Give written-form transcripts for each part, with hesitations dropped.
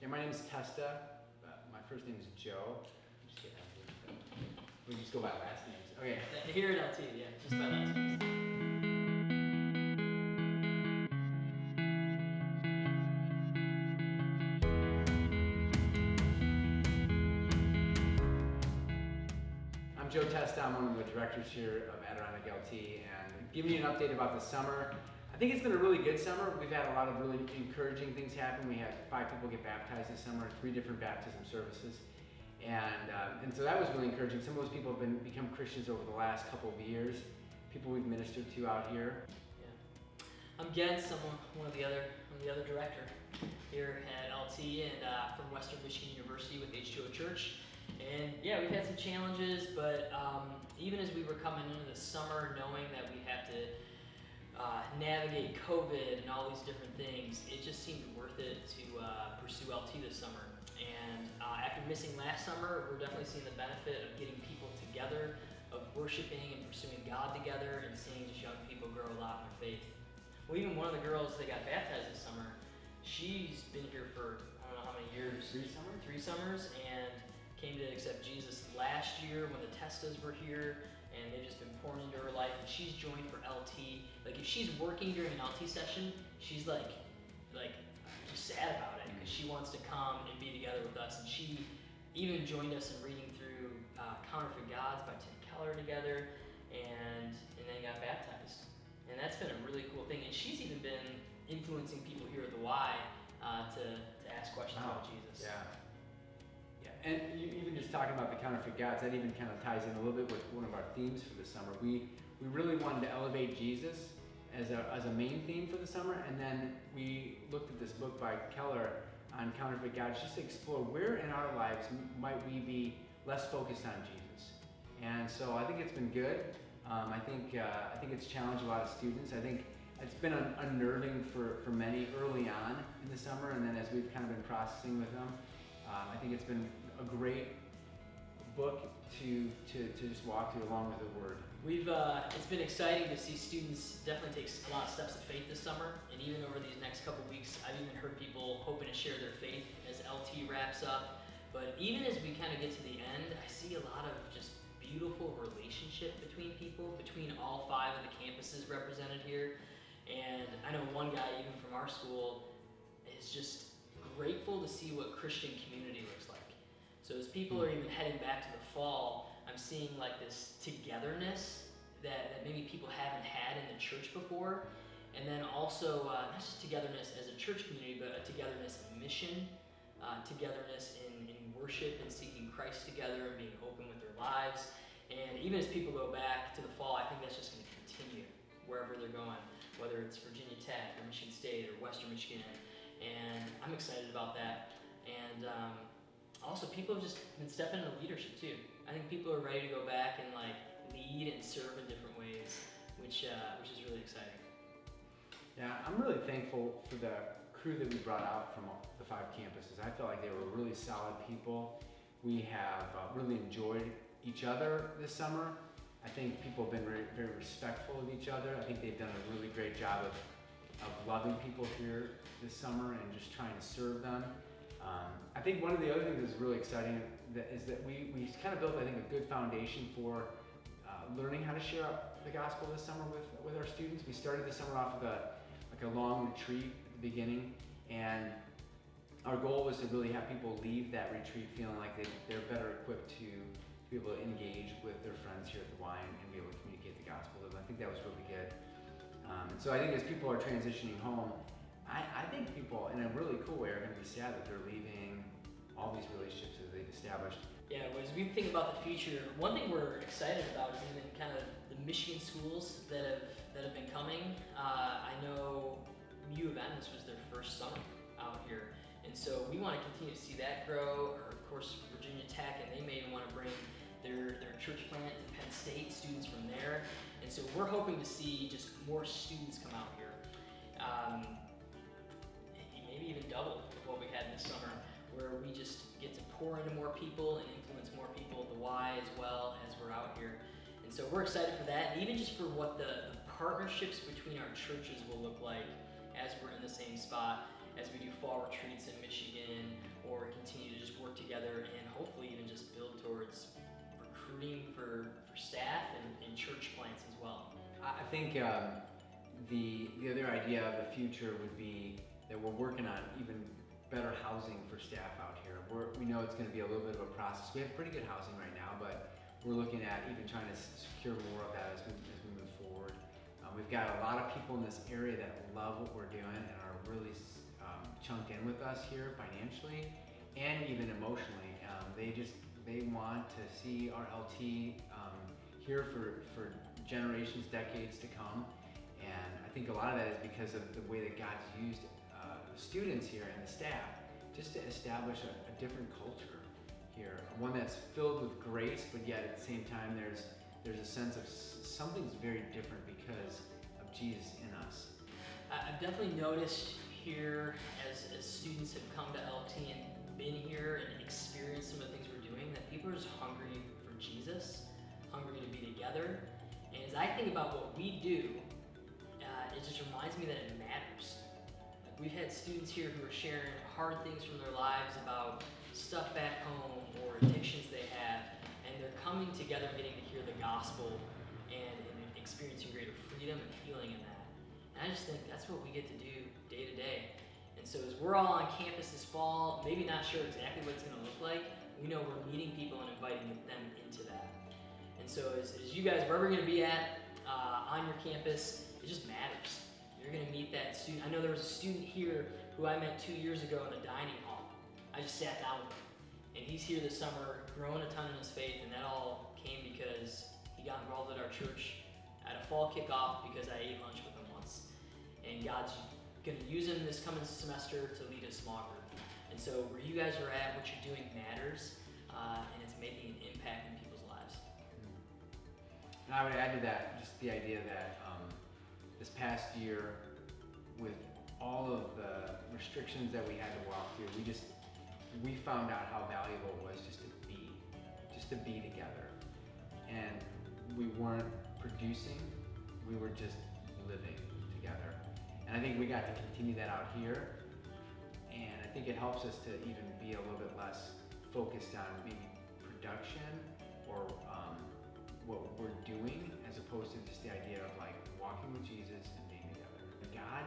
Yeah, my name is Testa. My first name is Joe. We just go by last names. Okay. Here at LT, yeah, just by last names. I'm Joe Testa. I'm one of the directors here of Adirondack LT, and giving you an update about the summer. I think it's been a really good summer. We've had a lot of really encouraging things happen. We had 5 people get baptized this summer, 3 different baptism services. And so that was really encouraging. Some of those people have become Christians over the last couple of years, people we've ministered to out here. Yeah. I'm Gentz. I'm the other director here at LT and from Western Michigan University with H2O.church. And yeah, we've had some challenges, but even as we were coming into the summer, knowing that we have to navigate COVID and all these different things, it just seemed worth it to pursue LT this summer. And after missing last summer, we're definitely seeing the benefit of getting people together, of worshiping and pursuing God together, and seeing just young people grow a lot in their faith. Well, even one of the girls that got baptized this summer, she's been here for I don't know how many years. 3 summers? 3 summers, and came to accept Jesus last year when the Testas were here, and they've just been pouring into her life, and she's joined for LT. Like if she's working during an LT session, she's like just sad about it because she wants to come and be together with us. And she even joined us in reading through Counterfeit Gods by Tim Keller together, and then got baptized. And that's been a really cool thing. And she's even been influencing people here at the Y to ask questions about Jesus. Yeah. Yeah, and even just talking about the counterfeit gods, that even kind of ties in a little bit with one of our themes for the summer. We really wanted to elevate Jesus as a main theme for the summer, and then we looked at this book by Keller on counterfeit gods just to explore where in our lives might we be less focused on Jesus. And so I think it's been good. I think it's challenged a lot of students. I think it's been unnerving for many early on in the summer, and then as we've kind of been processing with them, I think it's been a great book to just walk through along with the Word. It's been exciting to see students definitely take a lot of steps of faith this summer, and even over these next couple weeks, I've even heard people hoping to share their faith as LT wraps up. But even as we kind of get to the end, I see a lot of just beautiful relationship between people, between all 5 of the campuses represented here. And I know one guy even from our school is just grateful to see what Christian community looks like. So as people are even heading back to the fall, I'm seeing like this togetherness that maybe people haven't had in the church before. And then also not just togetherness as a church community, but a togetherness in mission, togetherness in worship and seeking Christ together and being open with their lives. And even as people go back to the fall, I think that's just going to continue wherever they're going, whether it's Virginia Tech or Michigan State or Western Michigan. And I'm excited about that. And also people have just been stepping into leadership too. I think people are ready to go back and like lead and serve in different ways, which is really exciting. Yeah, I'm really thankful for the crew that we brought out from the 5 campuses. I felt like they were really solid people. We have really enjoyed each other this summer. I think people have been very, very respectful of each other. I think they've done a really great job of loving people here this summer and just trying to serve them. I think one of the other things that's really exciting is that we kind of built, I think, a good foundation for learning how to share the gospel this summer with our students. We started the summer off with a long retreat at the beginning, and our goal was to really have people leave that retreat feeling like they're better equipped to be able to engage with their friends here at the Y and be able to communicate the gospel to them. I think that was really good. And so I think as people are transitioning home, I think people in a really cool way are going to be sad that they're leaving all these relationships that they've established. Yeah, as we think about the future, one thing we're excited about is even kind of the Michigan schools that have been coming. I know U of M, this was their first summer out here, and so we want to continue to see that grow. Or of course Virginia Tech, and they may even want to bring their church plant to Penn State, students from there. And so we're hoping to see just more students come out here. Maybe even double what we had this summer, where we just get to pour into more people and influence more people at the Y as well as we're out here. And so we're excited for that, and even just for what the partnerships between our churches will look like as we're in the same spot, as we do fall retreats in Michigan, recruiting for staff and church plants as well? I think the other idea of the future would be that we're working on even better housing for staff out here. We know it's going to be a little bit of a process. We have pretty good housing right now, but we're looking at even trying to secure more of that as we move forward. We've got a lot of people in this area that love what we're doing and are really chunked in with us here financially and even emotionally. They want to see our LT here for generations, decades to come. And I think a lot of that is because of the way that God's used the students here and the staff just to establish a different culture here, one that's filled with grace, but yet at the same time there's a sense of something's very different because of Jesus in us. I've definitely noticed here as students have come to LT and been here and experienced some of the things we're doing, that people are just hungry for Jesus, hungry to be together. And as I think about what we do, it just reminds me that it matters. Like, we've had students here who are sharing hard things from their lives about stuff back home or addictions they have, and they're coming together and getting to hear the gospel and experiencing greater freedom and healing in that. And I just think that's what we get to do day to day. And so as we're all on campus this fall, maybe not sure exactly what it's going to look like, we know we're meeting people and inviting them into that. And so as you guys, wherever you're going to be at on your campus, it just matters. You're going to meet that student. I know there was a student here who I met 2 years ago in the dining hall. I just sat down with him. And he's here this summer, growing a ton in his faith, and that all came because he got involved at our church at a fall kickoff because I ate lunch with him once. And God's going to use him this coming semester to lead a small group. And so where you guys are at, what you're doing matters, and it's making an impact in people's lives. And I would add to that just the idea that this past year, with all of the restrictions that we had to walk through, we found out how valuable it was just to be together. And we weren't producing, we were just living together. And I think we got to continue that out here. And I think it helps us to even be a little bit less focused on maybe production or what we're doing, as opposed to just the idea of like walking with Jesus and being together. God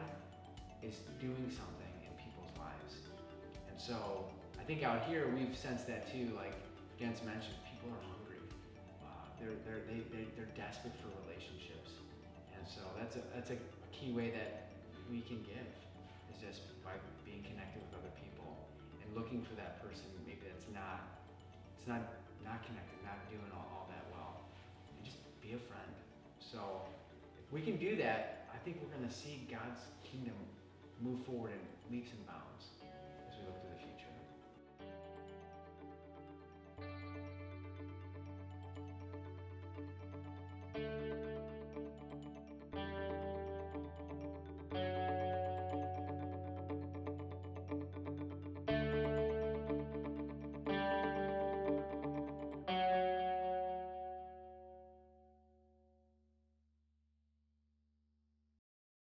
is doing something in people's lives. And so I think out here we've sensed that too. Like Gentz mentioned, people are hungry. They're desperate for relationships. And so that's a key way that we can give, is just by being connected with other people and looking for that person maybe that's not connected, not doing all that well, and just be a friend. So if we can do that, I think we're going to see God's kingdom move forward in leaps and bounds.